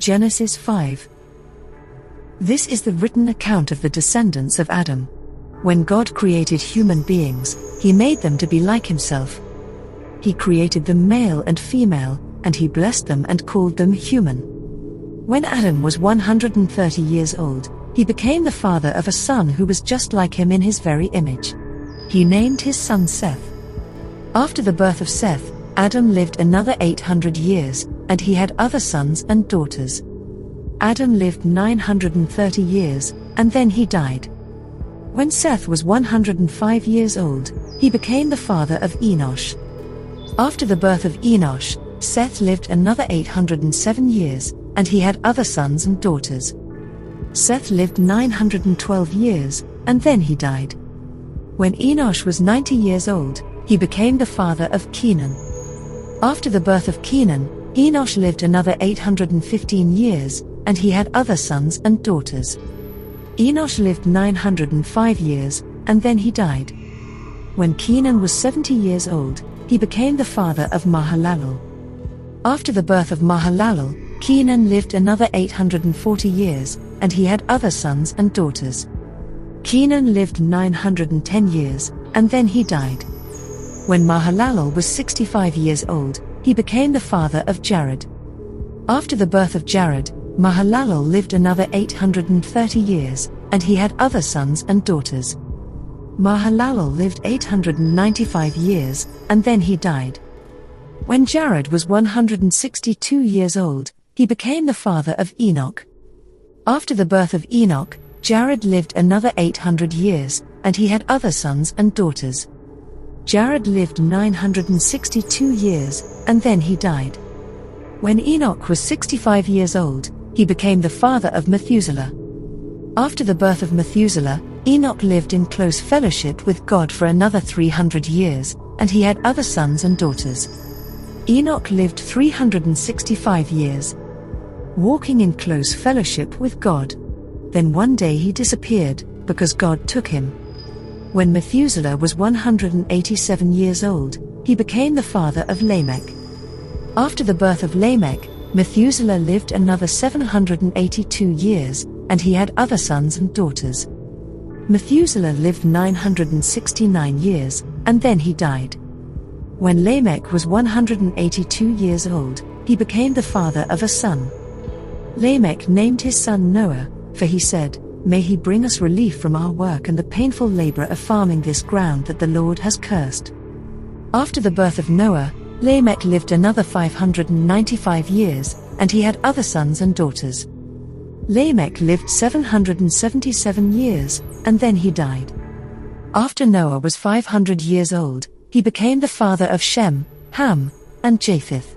Genesis 5. This is the written account of the descendants of Adam. When God created human beings, He made them to be like Himself. He created them male and female, and He blessed them and called them human. When Adam was 130 years old, he became the father of a son who was just like him in his very image. He named his son Seth. After the birth of Seth, Adam lived another 800 years, and he had other sons and daughters. Adam lived 930 years, and then he died. When Seth was 105 years old, he became the father of Enosh. After the birth of Enosh, Seth lived another 807 years, and he had other sons and daughters. Seth lived 912 years, and then he died. When Enosh was 90 years old, he became the father of Kenan. After the birth of Kenan, Enosh lived another 815 years, and he had other sons and daughters. Enosh lived 905 years, and then he died. When Kenan was 70 years old, he became the father of Mahalalel. After the birth of Mahalalel, Kenan lived another 840 years, and he had other sons and daughters. Kenan lived 910 years, and then he died. When Mahalalel was 65 years old, he became the father of Jared. After the birth of Jared, Mahalalel lived another 830 years, and he had other sons and daughters. Mahalalel lived 895 years, and then he died. When Jared was 162 years old, he became the father of Enoch. After the birth of Enoch, Jared lived another 800 years, and he had other sons and daughters. Jared lived 962 years, and then he died. When Enoch was 65 years old, he became the father of Methuselah. After the birth of Methuselah, Enoch lived in close fellowship with God for another 300 years, and he had other sons and daughters. Enoch lived 365 years, walking in close fellowship with God. Then one day he disappeared, because God took him. When Methuselah was 187 years old, he became the father of Lamech. After the birth of Lamech, Methuselah lived another 782 years, and he had other sons and daughters. Methuselah lived 969 years, and then he died. When Lamech was 182 years old, he became the father of a son. Lamech named his son Noah, for he said, "May he bring us relief from our work and the painful labor of farming this ground that the Lord has cursed." After the birth of Noah, Lamech lived another 595 years, and he had other sons and daughters. Lamech lived 777 years, and then he died. After Noah was 500 years old, he became the father of Shem, Ham, and Japheth.